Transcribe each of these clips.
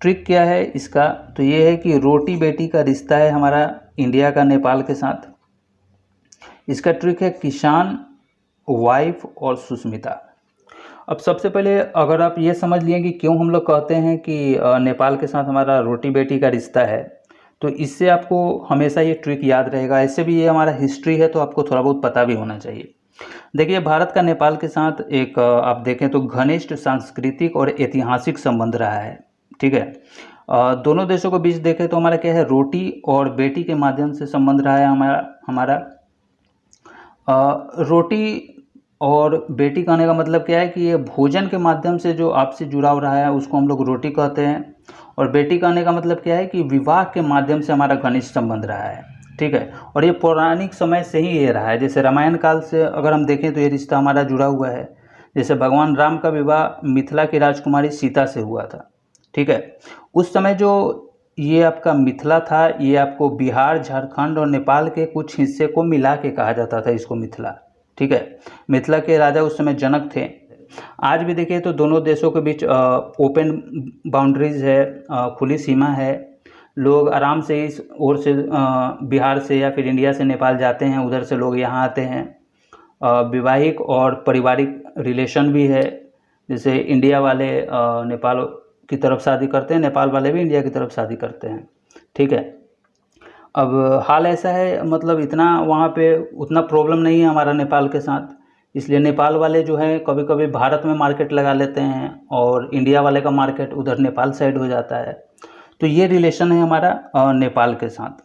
Trick क्या है इसका, तो ये है कि रोटी बेटी का रिश्ता है हमारा इंडिया का नेपाल के साथ। इसका ट्रिक है किसान, वाइफ और सुष्मिता। अब सबसे पहले अगर आप ये समझ लिए कि क्यों हम लोग कहते हैं कि नेपाल के साथ हमारा रोटी बेटी का रिश्ता है, तो इससे आपको हमेशा ये ट्रिक याद रहेगा। ऐसे भी ये हमारा हिस्ट्री है तो आपको थोड़ा बहुत पता भी होना चाहिए। देखिए, भारत का नेपाल के साथ एक आप देखें तो घनिष्ठ सांस्कृतिक और ऐतिहासिक संबंध रहा है। ठीक है, दोनों देशों के बीच देखें तो हमारा क्या है, रोटी और बेटी के माध्यम से संबंध रहा है हमारा। रोटी और बेटी कहने का मतलब क्या है कि ये भोजन के माध्यम से जो आपसे जुड़ाव रहा है उसको हम लोग रोटी कहते हैं। और बेटी कहने का मतलब क्या है कि विवाह के माध्यम से हमारा घनिष्ठ संबंध रहा है। ठीक है, और ये पौराणिक समय से ही ये रहा है। जैसे रामायण काल से अगर हम देखें तो ये रिश्ता हमारा जुड़ा हुआ है। जैसे भगवान राम का विवाह मिथिला की राजकुमारी सीता से हुआ था। ठीक है, उस समय जो ये आपका मिथिला था, ये आपको बिहार, झारखंड और नेपाल के कुछ हिस्से को मिला के कहा जाता था इसको मिथिला। ठीक है, मिथिला के राजा उस समय जनक थे। आज भी देखिए तो दोनों देशों के बीच ओपन बाउंड्रीज है, खुली सीमा है। लोग आराम से इस ओर से बिहार से या फिर इंडिया से नेपाल जाते हैं, उधर से लोग यहाँ आते हैं। वैवाहिक और पारिवारिक रिलेशन भी है। जैसे इंडिया वाले नेपाल की तरफ शादी करते हैं, नेपाल वाले भी इंडिया की तरफ शादी करते हैं। ठीक है, अब हाल ऐसा है, मतलब इतना वहाँ पे उतना प्रॉब्लम नहीं है हमारा नेपाल के साथ, इसलिए नेपाल वाले जो है कभी कभी भारत में मार्केट लगा लेते हैं और इंडिया वाले का मार्केट उधर नेपाल साइड हो जाता है। तो ये रिलेशन है हमारा नेपाल के साथ।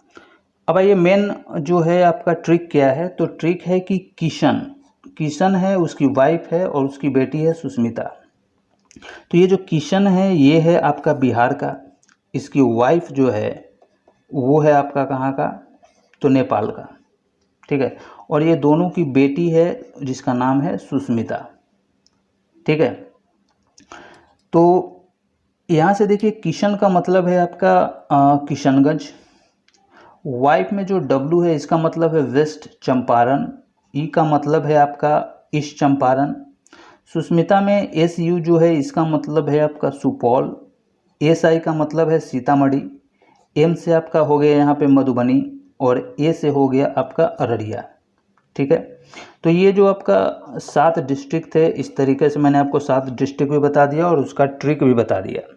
अब ये मेन जो है आपका ट्रिक क्या है, तो ट्रिक है कि किशन है, उसकी वाइफ है और उसकी बेटी है सुष्मिता। तो ये जो किशन है ये है आपका बिहार का, इसकी वाइफ जो है वो है आपका कहाँ का, तो नेपाल का। ठीक है, और ये दोनों की बेटी है जिसका नाम है सुष्मिता। ठीक है, तो यहाँ से देखिए किशन का मतलब है आपका किशनगंज। वाइफ में जो डब्लू है इसका मतलब है वेस्ट चंपारण। ई का मतलब है आपका ईस्ट चंपारण। सुष्मिता में एस यू जो है इसका मतलब है आपका सुपौल। एस आई का मतलब है सीतामढ़ी। एम से आपका हो गया यहाँ पे मधुबनी और ए से हो गया आपका अररिया। ठीक है, तो ये जो आपका 7 डिस्ट्रिक्ट थे, इस तरीके से मैंने आपको 7 डिस्ट्रिक्ट भी बता दिया और उसका ट्रिक भी बता दिया।